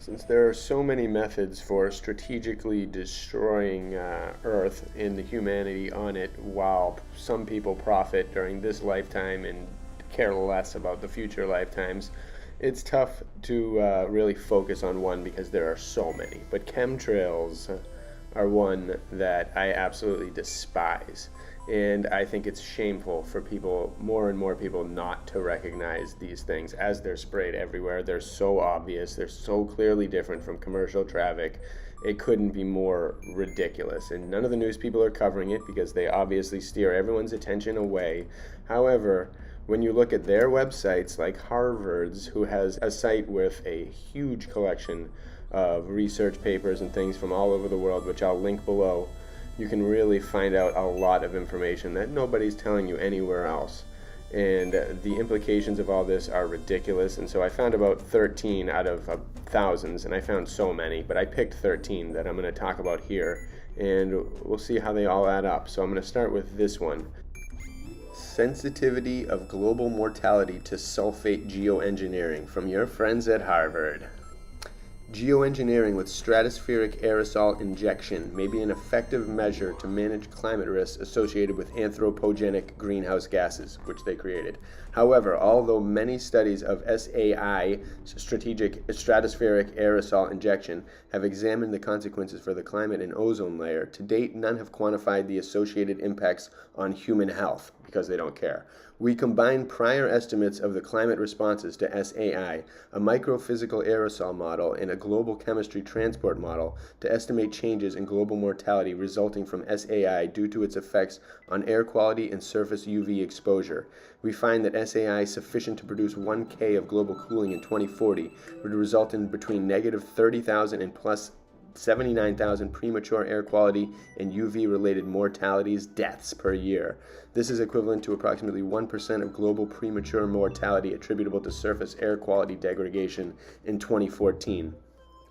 Since there are so many methods for strategically destroying Earth and the humanity on it, while some people profit during this lifetime and care less about the future lifetimes, it's tough to really focus on one because there are so many. But chemtrails are one that I absolutely despise. And I think it's shameful for people, more and more people, not to recognize these things as they're sprayed everywhere. They're so obvious. They're so clearly different from commercial traffic. It couldn't be more ridiculous. And none of the news people are covering it because they obviously steer everyone's attention away. However, when you look at their websites, like Harvard's, who has a site with a huge collection of research papers and things from all over the world, which I'll link below, you can really find out a lot of information that nobody's telling you anywhere else. And the implications of all this are ridiculous. And so I found about 13 out of thousands, and I found so many, but I picked 13 that I'm going to talk about here, and we'll see how they all add up. So I'm going to start with this one. Sensitivity of global mortality to sulfate geoengineering from your friends at Harvard. Geoengineering with stratospheric aerosol injection may be an effective measure to manage climate risks associated with anthropogenic greenhouse gases, which they created. However, although many studies of SAI, strategic stratospheric aerosol injection, have examined the consequences for the climate and ozone layer, to date none have quantified the associated impacts on human health, because they don't care. We combine prior estimates of the climate responses to SAI, a microphysical aerosol model, and a global chemistry transport model to estimate changes in global mortality resulting from SAI due to its effects on air quality and surface UV exposure. We find that SAI sufficient to produce 1K of global cooling in 2040 would result in between negative 30,000 and plus 79,000 premature air quality and UV-related mortalities, deaths per year. This is equivalent to approximately 1% of global premature mortality attributable to surface air quality degradation in 2014.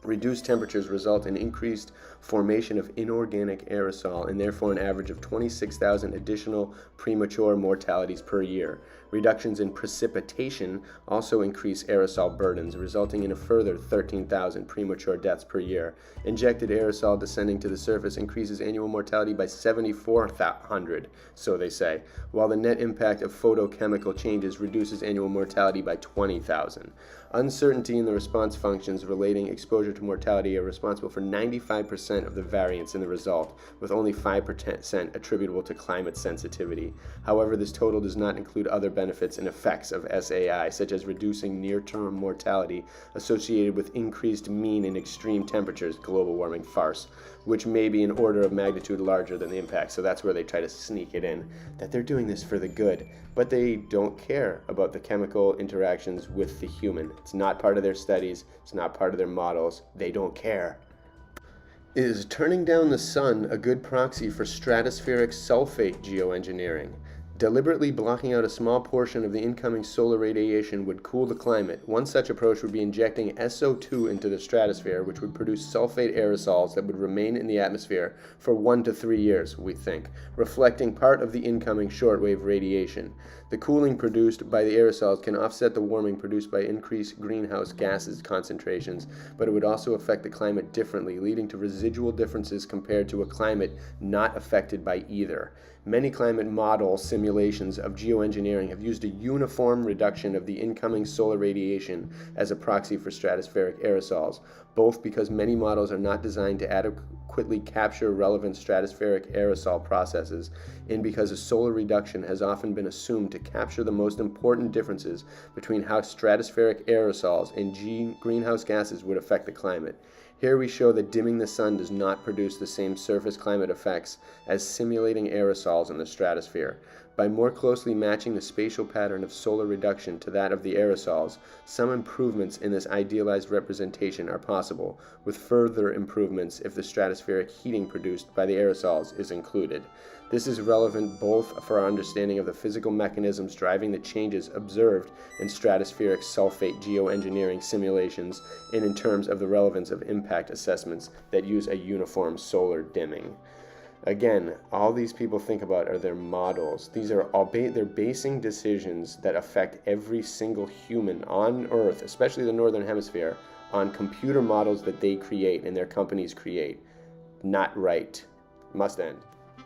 Reduced temperatures result in increased formation of inorganic aerosol and therefore an average of 26,000 additional premature mortalities per year. Reductions in precipitation also increase aerosol burdens, resulting in a further 13,000 premature deaths per year. Injected aerosol descending to the surface increases annual mortality by 7,400, so they say, while the net impact of photochemical changes reduces annual mortality by 20,000. Uncertainty in the response functions relating exposure to mortality are responsible for 95% of the variance in the result, with only 5% attributable to climate sensitivity. However, this total does not include other benefits and effects of SAI, such as reducing near-term mortality associated with increased mean and extreme temperatures, global warming farce, which may be an order of magnitude larger than the impact. So that's where they try to sneak it in, that they're doing this for the good, but they don't care about the chemical interactions with the human. It's not part of their studies, it's not part of their models, they don't care. Is turning down the sun a good proxy for stratospheric sulfate geoengineering? Deliberately blocking out a small portion of the incoming solar radiation would cool the climate. One such approach would be injecting SO2 into the stratosphere, which would produce sulfate aerosols that would remain in the atmosphere for 1 to 3 years, we think, reflecting part of the incoming shortwave radiation. The cooling produced by the aerosols can offset the warming produced by increased greenhouse gases concentrations, but it would also affect the climate differently, leading to residual differences compared to a climate not affected by either. Many climate model simulations of geoengineering have used a uniform reduction of the incoming solar radiation as a proxy for stratospheric aerosols, both because many models are not designed to adequately capture relevant stratospheric aerosol processes, and because a solar reduction has often been assumed to capture the most important differences between how stratospheric aerosols and greenhouse gases would affect the climate. Here we show that dimming the sun does not produce the same surface climate effects as simulating aerosols in the stratosphere. By more closely matching the spatial pattern of solar reduction to that of the aerosols, some improvements in this idealized representation are possible, with further improvements if the stratospheric heating produced by the aerosols is included. This is relevant both for our understanding of the physical mechanisms driving the changes observed in stratospheric sulfate geoengineering simulations and in terms of the relevance of impact assessments that use a uniform solar dimming. Again, all these people think about are their models. These are all they're basing decisions that affect every single human on Earth, especially the Northern Hemisphere, on computer models that they create and their companies create. Not right. Must end.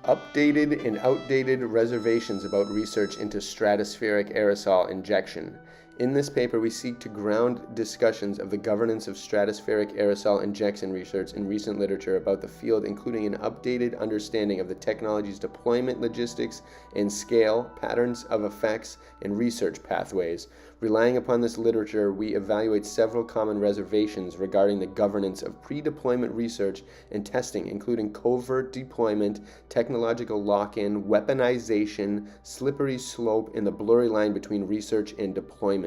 Updated and outdated reservations about research into stratospheric aerosol injection. In this paper, we seek to ground discussions of the governance of stratospheric aerosol injection research in recent literature about the field, including an updated understanding of the technology's deployment logistics and scale, patterns of effects, and research pathways. Relying upon this literature, we evaluate several common reservations regarding the governance of pre-deployment research and testing, including covert deployment, technological lock-in, weaponization, slippery slope, and the blurry line between research and deployment.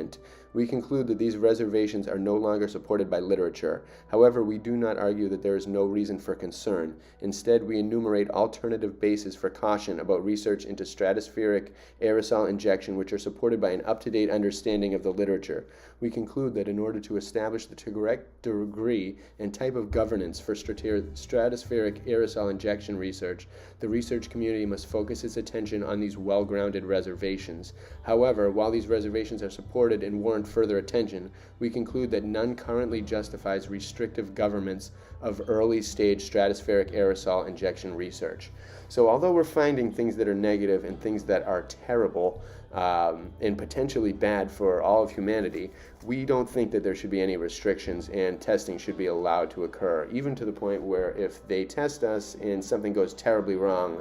We conclude that these reservations are no longer supported by literature. However, we do not argue that there is no reason for concern. Instead, we enumerate alternative bases for caution about research into stratospheric aerosol injection, which are supported by an up-to-date understanding of the literature. We conclude that in order to establish the correct degree and type of governance for stratospheric aerosol injection research, the research community must focus its attention on these well-grounded reservations. However, while these reservations are supported and warrant further attention, we conclude that none currently justifies restrictive governance of early-stage stratospheric aerosol injection research. So although we're finding things that are negative and things that are terrible and potentially bad for all of humanity, we don't think that there should be any restrictions, and testing should be allowed to occur, even to the point where if they test us and something goes terribly wrong,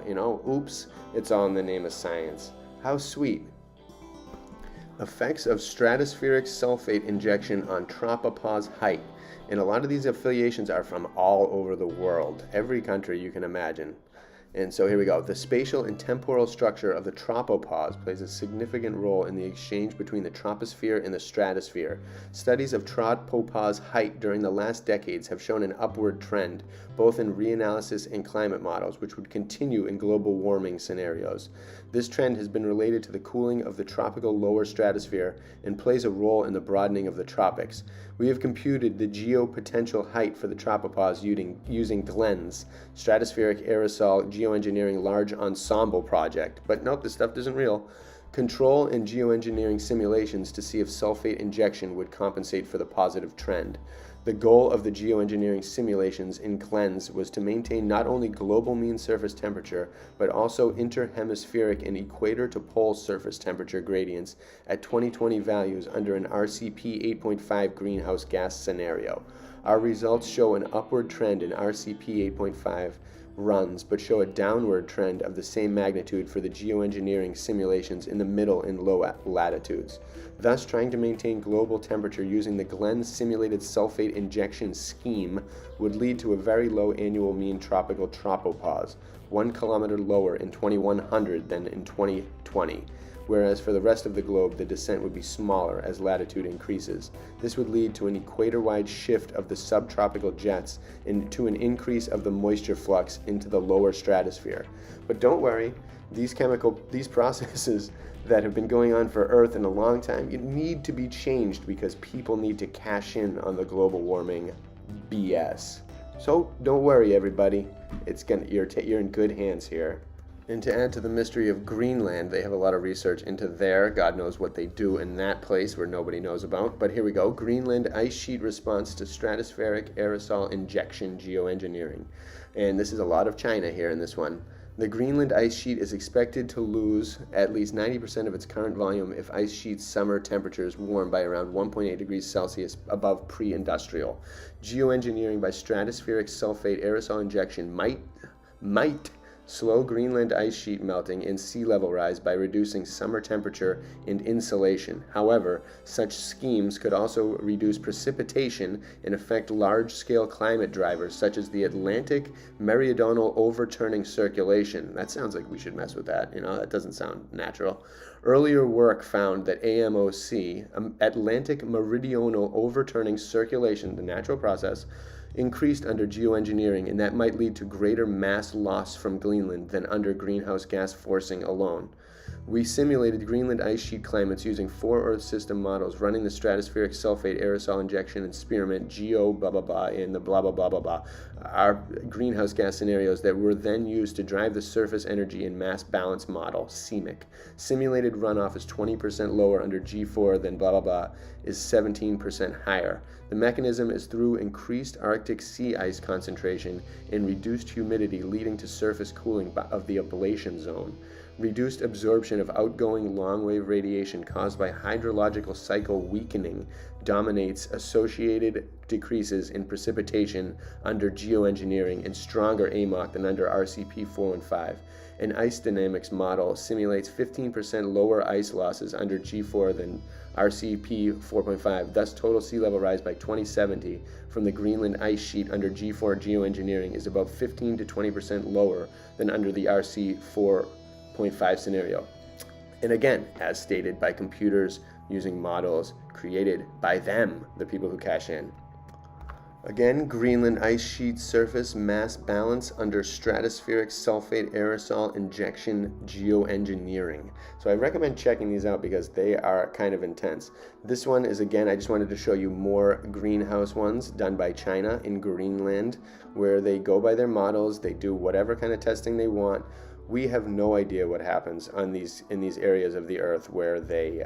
oops, it's all in the name of science. How sweet. Effects of stratospheric sulfate injection on tropopause height. And a lot of these affiliations are from all over the world, every country you can imagine. And so here we go. The spatial and temporal structure of the tropopause plays a significant role in the exchange between the troposphere and the stratosphere. Studies of tropopause height during the last decades have shown an upward trend, both in reanalysis and climate models, which would continue in global warming scenarios. This trend has been related to the cooling of the tropical lower stratosphere and plays a role in the broadening of the tropics. We have computed the geopotential height for the tropopause using GLENS, Stratospheric Aerosol Geoengineering Large Ensemble Project. But nope, this stuff isn't real. Control and geoengineering simulations to see if sulfate injection would compensate for the positive trend. The goal of the geoengineering simulations in GLENS was to maintain not only global mean surface temperature, but also interhemispheric and equator to pole surface temperature gradients at 2020 values under an RCP 8.5 greenhouse gas scenario. Our results show an upward trend in RCP 8.5 runs, but show a downward trend of the same magnitude for the geoengineering simulations in the middle and low latitudes. Thus, trying to maintain global temperature using the GLENS simulated sulfate injection scheme would lead to a very low annual mean tropical tropopause, 1 kilometer lower in 2100 than in 2020. Whereas for the rest of the globe, the descent would be smaller as latitude increases. This would lead to an equator-wide shift of the subtropical jets and to an increase of the moisture flux into the lower stratosphere. But don't worry, these processes that have been going on for Earth in a long time, need to be changed because people need to cash in on the global warming BS. So don't worry, everybody. You're in good hands here. And to add to the mystery of Greenland, they have a lot of research into there. God knows what they do in that place where nobody knows about. But here we go. Greenland ice sheet response to stratospheric aerosol injection geoengineering. And this is a lot of China here in this one. The Greenland ice sheet is expected to lose at least 90% of its current volume if ice sheet's summer temperatures warm by around 1.8 degrees Celsius above pre-industrial. Geoengineering by stratospheric sulfate aerosol injection might slow Greenland ice sheet melting and sea level rise by reducing summer temperature and insulation. However, such schemes could also reduce precipitation and affect large-scale climate drivers such as the Atlantic meridional overturning circulation. That sounds like we should mess with that. That doesn't sound natural. Earlier work found that AMOC, Atlantic meridional overturning circulation, the natural process, increased under geoengineering, and that might lead to greater mass loss from Greenland than under greenhouse gas forcing alone. We simulated Greenland ice sheet climates using 4 Earth system models, running the stratospheric sulfate aerosol injection experiment, geo blah blah blah, and the blah blah blah blah blah, our greenhouse gas scenarios that were then used to drive the surface energy and mass balance model, CMIC. Simulated runoff is 20% lower under G4 than blah blah blah is 17% higher. The mechanism is through increased Arctic sea ice concentration and reduced humidity, leading to surface cooling of the ablation zone. Reduced absorption of outgoing long-wave radiation caused by hydrological cycle weakening dominates associated decreases in precipitation under geoengineering and stronger AMOC than under RCP 415. An ice dynamics model simulates 15% lower ice losses under G4 than RCP 4.5, thus total sea level rise by 2070 from the Greenland ice sheet under G4 geoengineering is about 15 to 20% lower than under the RC 4.5 scenario. And again, as stated by computers using models created by them, the people who cash in. Again, Greenland ice sheet surface mass balance under stratospheric sulfate aerosol injection geoengineering. So I recommend checking these out because they are kind of intense. This one is, again, I just wanted to show you more greenhouse ones done by China in Greenland, where they go by their models, they do whatever kind of testing they want. We have no idea what happens in these areas of the earth where they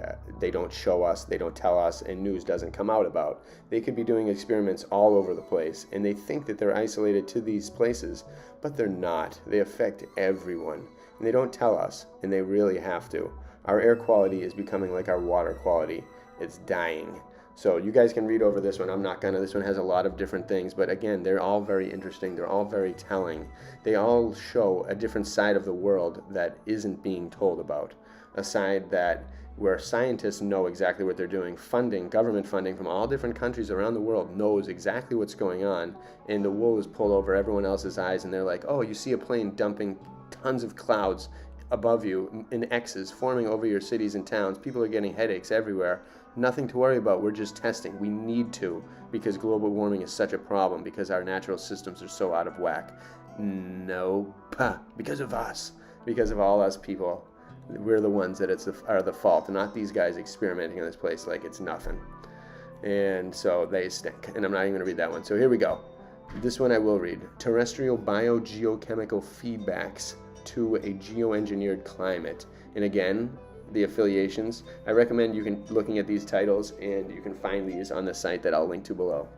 don't show us, they don't tell us, and news doesn't come out about. They could be doing experiments all over the place, and they think that they're isolated to these places, but they're not. They affect everyone, and they don't tell us, and they really have to. Our air quality is becoming like our water quality. It's dying. So you guys can read over this one. I'm not gonna. This one has a lot of different things, but again, they're all very interesting. They're all very telling. They all show a different side of the world that isn't being told about. A side that where scientists know exactly what they're doing. Funding, government funding from all different countries around the world knows exactly what's going on, and the wool is pulled over everyone else's eyes, and they're like, oh, you see a plane dumping tons of clouds above you in X's forming over your cities and towns. People are getting headaches everywhere. Nothing to worry about. We're just testing. We need to, because global warming is such a problem, because our natural systems are so out of whack. Nope. Because of us. Because of all us people. We're the ones that are the fault, not these guys experimenting in this place like it's nothing. And so they stink. And I'm not even going to read that one. So here we go. This one I will read. Terrestrial biogeochemical feedbacks to a geoengineered climate. And again, the affiliations. I recommend looking at these titles, and you can find these on the site that I'll link to below.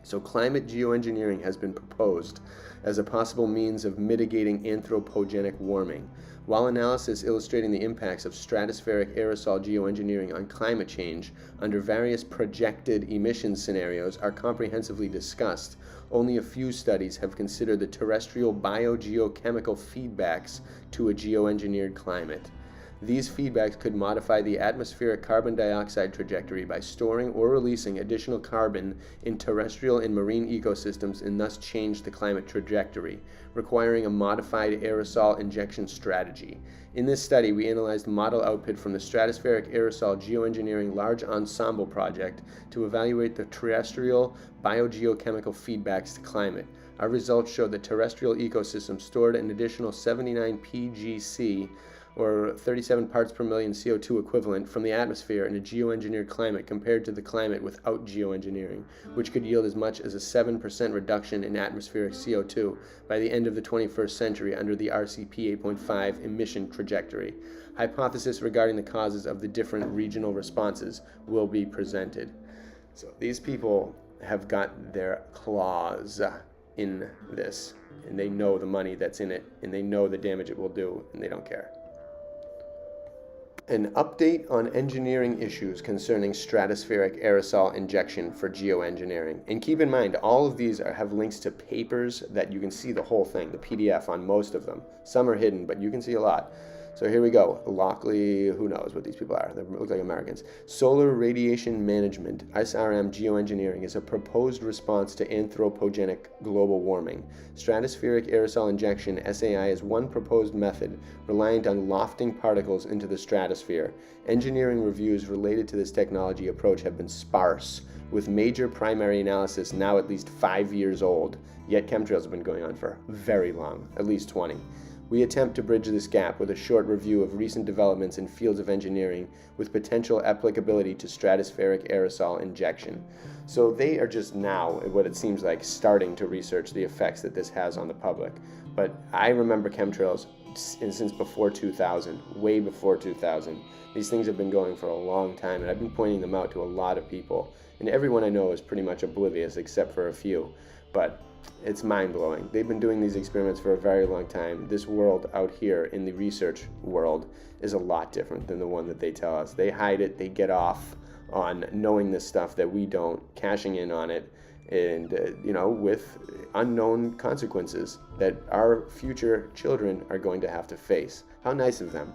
So climate geoengineering has been proposed as a possible means of mitigating anthropogenic warming. While analysis illustrating the impacts of stratospheric aerosol geoengineering on climate change under various projected emission scenarios are comprehensively discussed, only a few studies have considered the terrestrial biogeochemical feedbacks to a geoengineered climate. These feedbacks could modify the atmospheric carbon dioxide trajectory by storing or releasing additional carbon in terrestrial and marine ecosystems and thus change the climate trajectory, requiring a modified aerosol injection strategy. In this study, we analyzed model output from the Stratospheric Aerosol Geoengineering Large Ensemble Project to evaluate the terrestrial biogeochemical feedbacks to climate. Our results showed that terrestrial ecosystems stored an additional 79 pgc, or 37 parts per million CO2 equivalent, from the atmosphere in a geoengineered climate compared to the climate without geoengineering, which could yield as much as a 7% reduction in atmospheric CO2 by the end of the 21st century under the RCP 8.5 emission trajectory. Hypothesis regarding the causes of the different regional responses will be presented. So these people have got their claws in this, and they know the money that's in it, and they know the damage it will do, and they don't care. An update on engineering issues concerning stratospheric aerosol injection for geoengineering. And keep in mind, all of these have links to papers that you can see the whole thing, the PDF on most of them. Some are hidden, but you can see a lot. So here we go. Lockley, who knows what these people are? They look like Americans. Solar Radiation Management, SRM Geoengineering, is a proposed response to anthropogenic global warming. Stratospheric aerosol injection, SAI, is one proposed method reliant on lofting particles into the stratosphere. Engineering reviews related to this technology approach have been sparse, with major primary analysis now at least 5 years old. Yet chemtrails have been going on for very long, at least 20. We attempt to bridge this gap with a short review of recent developments in fields of engineering with potential applicability to stratospheric aerosol injection. So they are just now, what it seems like, starting to research the effects that this has on the public. But I remember chemtrails since before 2000, way before 2000. These things have been going for a long time, and I've been pointing them out to a lot of people. And everyone I know is pretty much oblivious except for a few. But it's mind-blowing. They've been doing these experiments for a very long time. This world out here in the research world is a lot different than the one that they tell us. They hide it, they get off on knowing this stuff that we don't, cashing in on it, and with unknown consequences that our future children are going to have to face. How nice of them.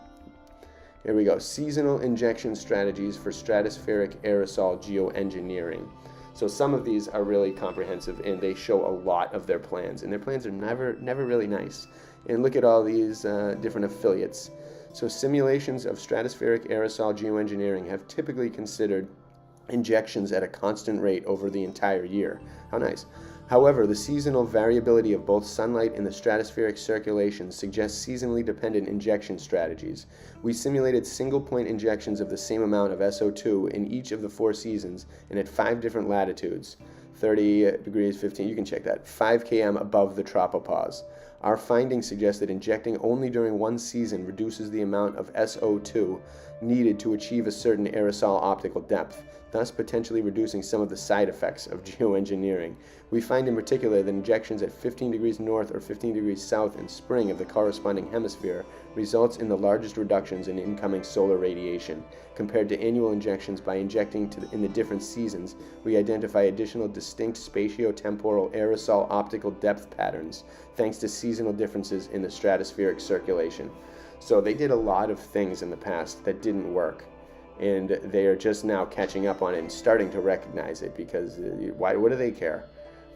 Here we go. Seasonal injection strategies for stratospheric aerosol geoengineering. So some of these are really comprehensive, and they show a lot of their plans, and their plans are never really nice. And look at all these different affiliates. So simulations of stratospheric aerosol geoengineering have typically considered injections at a constant rate over the entire year. How nice. However, the seasonal variability of both sunlight and the stratospheric circulation suggests seasonally dependent injection strategies. We simulated single-point injections of the same amount of SO2 in each of the 4 seasons and at 5 different latitudes, 30 degrees, 15, you can check that, 5 km above the tropopause. Our findings suggest that injecting only during one season reduces the amount of SO2 needed to achieve a certain aerosol optical depth, thus potentially reducing some of the side effects of geoengineering. We find in particular that injections at 15 degrees north or 15 degrees south in spring of the corresponding hemisphere results in the largest reductions in incoming solar radiation. Compared to annual injections, by injecting in the different seasons, we identify additional distinct spatio-temporal aerosol optical depth patterns, thanks to seasonal differences in the stratospheric circulation. So they did a lot of things in the past that didn't work, and they are just now catching up on it and starting to recognize it, because what do they care?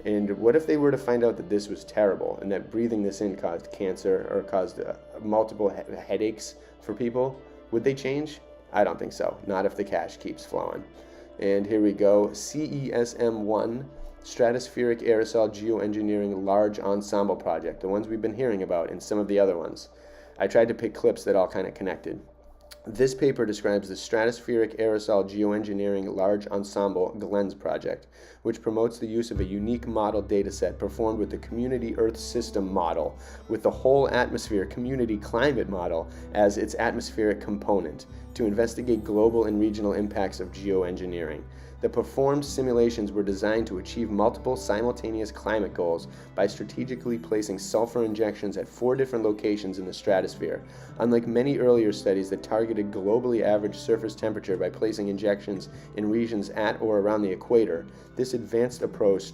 And what if they were to find out that this was terrible and that breathing this in caused cancer or caused multiple headaches for people? Would they change? I don't think so. Not if the cash keeps flowing. And here we go. CESM1, Stratospheric Aerosol Geoengineering Large Ensemble Project, the ones we've been hearing about and some of the other ones. I tried to pick clips that all kind of connected. This paper describes the Stratospheric Aerosol Geoengineering Large Ensemble GLENS project, which promotes the use of a unique model dataset performed with the Community Earth System model, with the whole atmosphere community climate model as its atmospheric component, to investigate global and regional impacts of geoengineering. The performed simulations were designed to achieve multiple simultaneous climate goals by strategically placing sulfur injections at 4 different locations in the stratosphere. Unlike many earlier studies that targeted globally average surface temperature by placing injections in regions at or around the equator, this advanced approach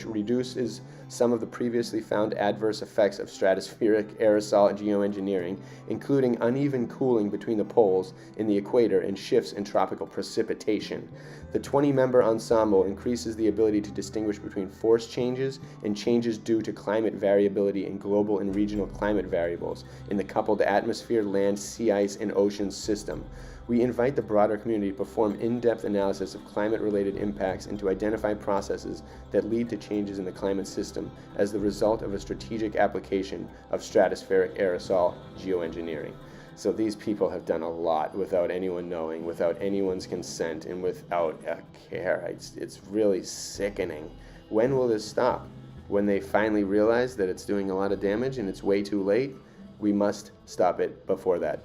reduces some of the previously found adverse effects of stratospheric aerosol geoengineering, including uneven cooling between the poles in the equator and shifts in tropical precipitation. The 20-member ensemble increases the ability to distinguish between force changes and changes due to climate variability in global and regional climate variables in the coupled atmosphere, land, sea ice, and ocean system. We invite the broader community to perform in-depth analysis of climate-related impacts and to identify processes that lead to changes in the climate system as the result of a strategic application of stratospheric aerosol geoengineering. So these people have done a lot without anyone knowing, without anyone's consent, and without a care. It's really sickening. When will this stop? When they finally realize that it's doing a lot of damage and it's way too late? We must stop it before that.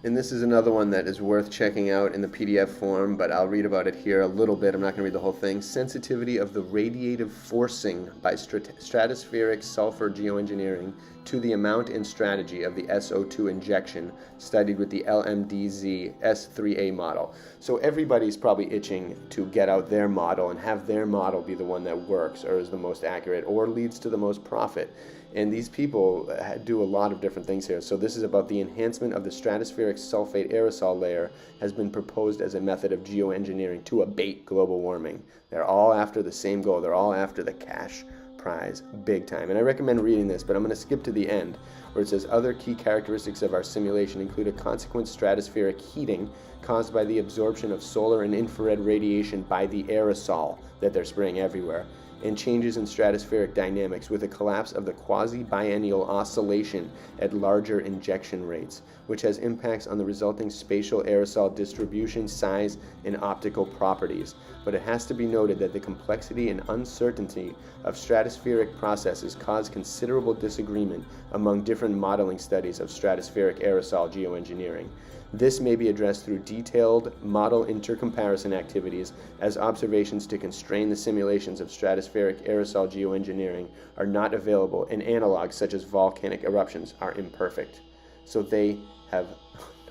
And this is another one that is worth checking out in the PDF form, but I'll read about it here a little bit. I'm not going to read the whole thing. Sensitivity of the radiative forcing by stratospheric sulfur geoengineering to the amount and strategy of the SO2 injection studied with the LMDZ S3A model. So everybody's probably itching to get out their model and have their model be the one that works or is the most accurate or leads to the most profit. And these people do a lot of different things here. So this is about the enhancement of the stratospheric sulfate aerosol layer has been proposed as a method of geoengineering to abate global warming. They're all after the same goal. They're all after the cash prize big time. And I recommend reading this, but I'm going to skip to the end where it says other key characteristics of our simulation include a consequent stratospheric heating caused by the absorption of solar and infrared radiation by the aerosol that they're spraying everywhere, and changes in stratospheric dynamics with a collapse of the quasi-biennial oscillation at larger injection rates, which has impacts on the resulting spatial aerosol distribution, size, and optical properties. But it has to be noted that the complexity and uncertainty of stratospheric processes cause considerable disagreement among different modeling studies of stratospheric aerosol geoengineering. This may be addressed through detailed model intercomparison activities, as observations to constrain the simulations of stratospheric aerosol geoengineering are not available, and analogs such as volcanic eruptions are imperfect. So they have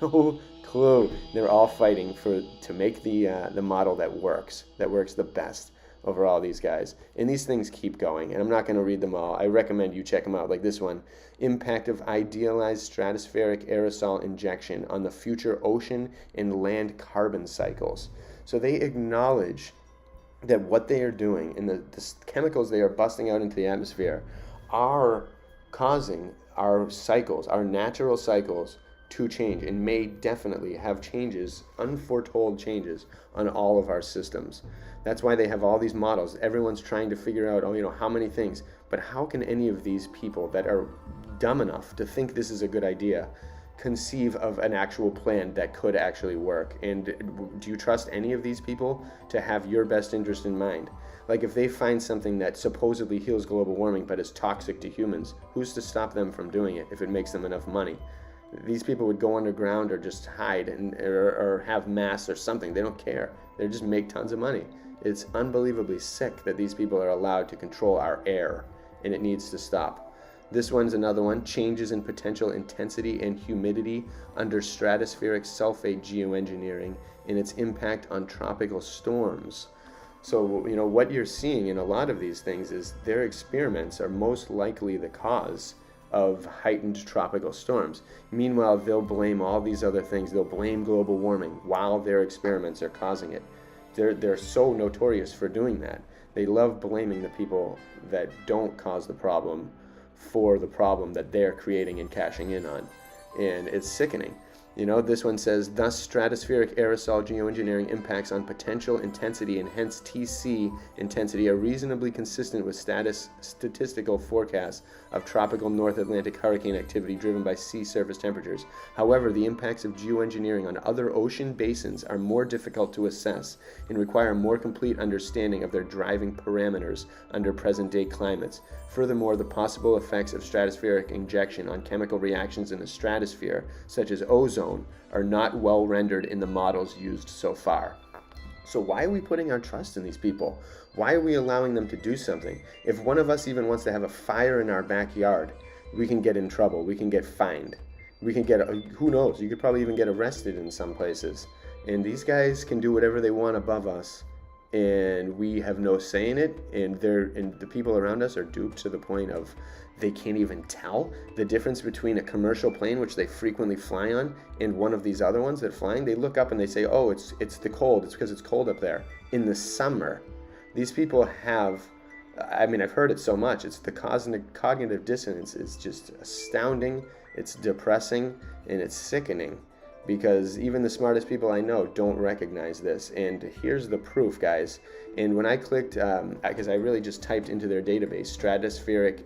no clue. They're all fighting to make the model that works the best over all these guys. And these things keep going, and I'm not going to read them all. I recommend you check them out, like this one. Impact of idealized stratospheric aerosol injection on the future ocean and land carbon cycles. So they acknowledge that what they are doing and the chemicals they are busting out into the atmosphere are causing our cycles, our natural cycles, to change, and may definitely have changes, unforetold changes, on all of our systems. That's why they have all these models. Everyone's trying to figure out, how many things. But how can any of these people that are dumb enough to think this is a good idea conceive of an actual plan that could actually work? And do you trust any of these people to have your best interest in mind? Like, if they find something that supposedly heals global warming but is toxic to humans, who's to stop them from doing it if it makes them enough money? These people would go underground or just hide or have masks or something. They don't care. They just make tons of money. It's unbelievably sick that these people are allowed to control our air, and it needs to stop. This one's another one. Changes in potential intensity and humidity under stratospheric sulfate geoengineering and its impact on tropical storms. So, what you're seeing in a lot of these things is their experiments are most likely the cause of heightened tropical storms. Meanwhile, they'll blame all these other things. They'll blame global warming while their experiments are causing it. They're so notorious for doing that. They love blaming the people that don't cause the problem for the problem that they're creating and cashing in on. And it's sickening. This one says, thus stratospheric aerosol geoengineering impacts on potential intensity and hence TC intensity are reasonably consistent with statistical forecasts of tropical North Atlantic hurricane activity driven by sea surface temperatures. However, the impacts of geoengineering on other ocean basins are more difficult to assess and require a more complete understanding of their driving parameters under present-day climates. Furthermore, the possible effects of stratospheric injection on chemical reactions in the stratosphere, such as ozone, are not well rendered in the models used so far. So why are we putting our trust in these people? Why are we allowing them to do something? If one of us even wants to have a fire in our backyard, we can get in trouble. We can get fined. We can get, who knows, you could probably even get arrested in some places. And these guys can do whatever they want above us, and we have no say in it, and the people around us are duped to the point of they can't even tell the difference between a commercial plane, which they frequently fly on, and one of these other ones that are flying. They look up and they say, oh, it's the cold. It's because it's cold up there. In the summer, these people have, I've heard it so much. It's the cognitive dissonance is just astounding. It's depressing, and it's sickening. Because even the smartest people I know don't recognize this. And here's the proof, guys. And when I clicked, because I really just typed into their database, stratospheric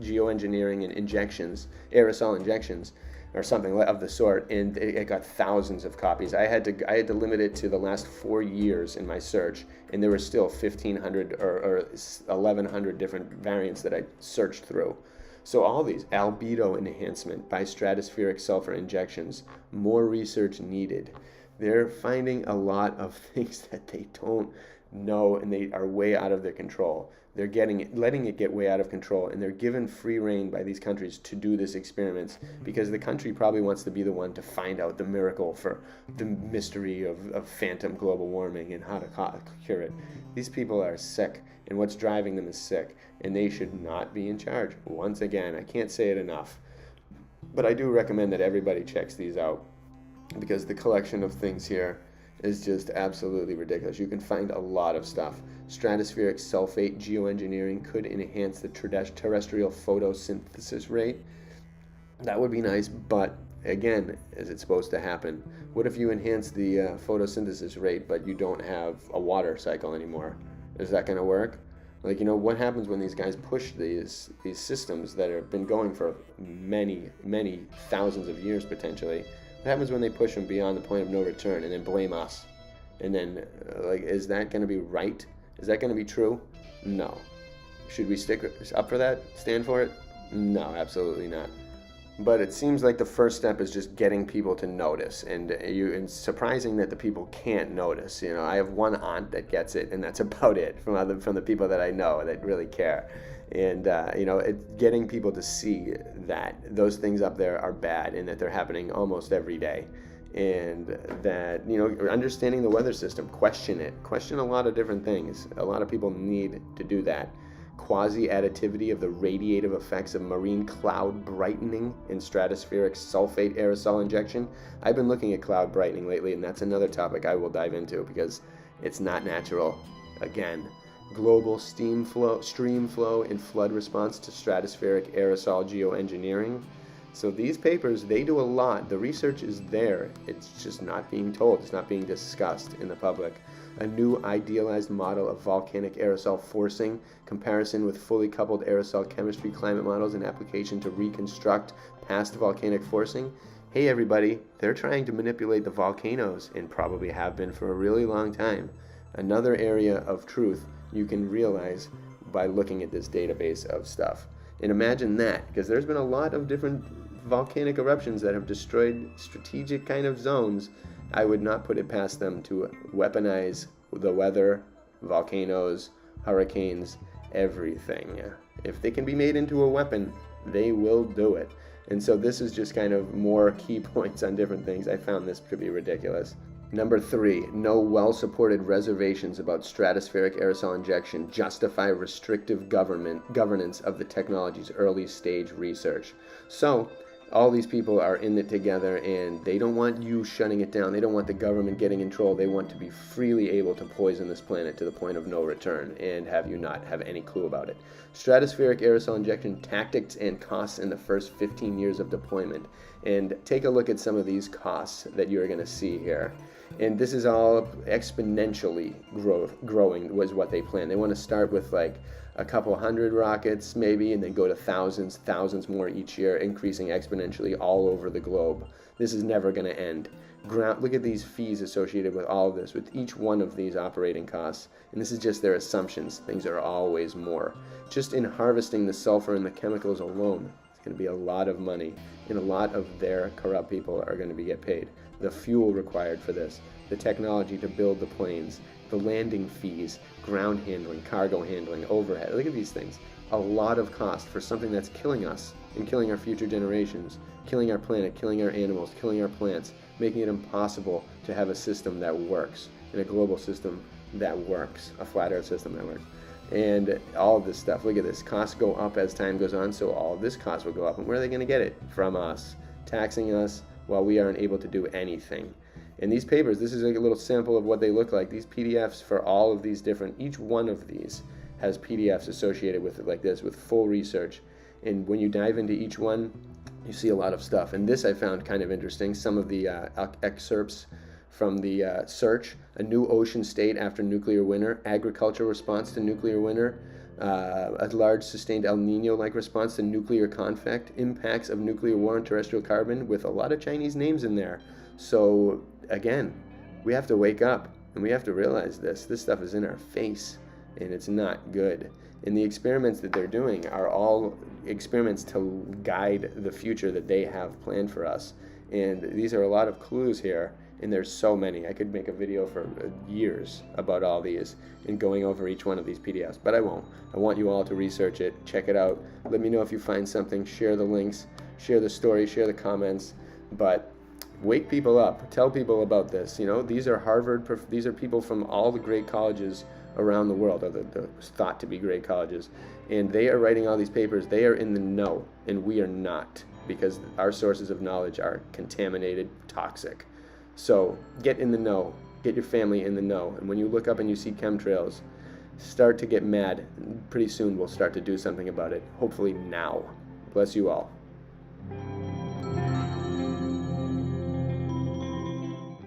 geoengineering and injections, aerosol injections, or something of the sort, and it got thousands of copies. I had to limit it to the last 4 years in my search, and there were still 1,500 or 1,100 different variants that I searched through. So all these, albedo enhancement by stratospheric sulfur injections, more research needed. They're finding a lot of things that they don't know, and they are way out of their control. They're letting it get way out of control, and they're given free rein by these countries to do this experiments because the country probably wants to be the one to find out the miracle for the mystery of phantom global warming and how to cure it. These people are sick, and what's driving them is sick, and they should not be in charge. Once again, I can't say it enough, but I do recommend that everybody checks these out because the collection of things here is just absolutely ridiculous. You can find a lot of stuff. Stratospheric sulfate geoengineering could enhance the terrestrial photosynthesis rate. That would be nice, but again, is it supposed to happen? What if you enhance the photosynthesis rate, but you don't have a water cycle anymore? Is that going to work? Like, what happens when these guys push these systems that have been going for many, many thousands of years potentially? What happens when they push them beyond the point of no return and then blame us? And then, is that going to be right? Is that going to be true? No. Should we stick up for that? Stand for it? No, absolutely not. But it seems like the first step is just getting people to notice, and it's surprising that the people can't notice. I have one aunt that gets it, and that's about it from the people that I know that really care. And getting people to see that those things up there are bad and that they're happening almost every day, and that understanding the weather system, question a lot of different things. A lot of people need to do that. Quasi-additivity of the radiative effects of marine cloud brightening and stratospheric sulfate aerosol injection. I've been looking at cloud brightening lately, and that's another topic I will dive into because it's not natural. Again, global stream flow and flood response to stratospheric aerosol geoengineering. So these papers, they do a lot. The research is there. It's just not being told. It's not being discussed in the public. A new idealized model of volcanic aerosol forcing, comparison with fully coupled aerosol chemistry climate models and application to reconstruct past volcanic forcing. Hey everybody, they're trying to manipulate the volcanoes and probably have been for a really long time. Another area of truth you can realize by looking at this database of stuff. And imagine that, because there's been a lot of different volcanic eruptions that have destroyed strategic kind of zones. I would not put it past them to weaponize the weather, volcanoes, hurricanes, everything. If they can be made into a weapon, they will do it. And so this is just kind of more key points on different things. I found this to be ridiculous. Number 3, no well-supported reservations about stratospheric aerosol injection justify restrictive governance of the technology's early stage research. So all these people are in it together, and they don't want you shutting it down. They don't want the government getting in control. They want to be freely able to poison this planet to the point of no return and have you not have any clue about it. Stratospheric aerosol injection tactics and costs in the first 15 years of deployment. And take a look at some of these costs that you're going to see here. And this is all exponentially growing was what they plan. They want to start with like a couple hundred rockets maybe, and then go to thousands more each year, increasing exponentially all over the globe. This is never going to end. Look at these fees associated with all of this, with each one of these operating costs. And this is just their assumptions. Things are always more. Just in harvesting the sulfur and the chemicals alone, it's going to be a lot of money, and a lot of their corrupt people are going to get paid. The fuel required for this, the technology to build the planes, the landing fees, ground handling, cargo handling, overhead. Look at these things. A lot of cost for something that's killing us and killing our future generations, killing our planet, killing our animals, killing our plants, making it impossible to have a system that works, and a global system that works, a flat earth system that works. And all of this stuff, look at this. Costs go up as time goes on, so all of this cost will go up. And where are they going to get it? From us, taxing us while we aren't able to do anything. In these papers, this is like a little sample of what they look like. These PDFs for all of these different, each one of these has PDFs associated with it like this, with full research. And when you dive into each one, you see a lot of stuff. And this I found kind of interesting. Some of the excerpts from the search, a new ocean state after nuclear winter, agricultural response to nuclear winter, a large sustained El Nino-like response to nuclear conflict, impacts of nuclear war on terrestrial carbon, with a lot of Chinese names in there. So again, we have to wake up and we have to realize this stuff is in our face and it's not good. And the experiments that they're doing are all experiments to guide the future that they have planned for us. And these are a lot of clues here, and there's so many. I could make a video for years about all these and going over each one of these PDFs, but I won't. I want you all to research it, check it out. Let me know if you find something, share the links, share the story, share the comments, but wake people up, tell people about this. These are these are people from all the great colleges around the world, or the thought to be great colleges, and they are writing all these papers. They are in the know, and we are not, because our sources of knowledge are contaminated, toxic. So get in the know, get your family in the know, and when you look up and you see chemtrails, start to get mad. Pretty soon we'll start to do something about it, hopefully now. Bless you all.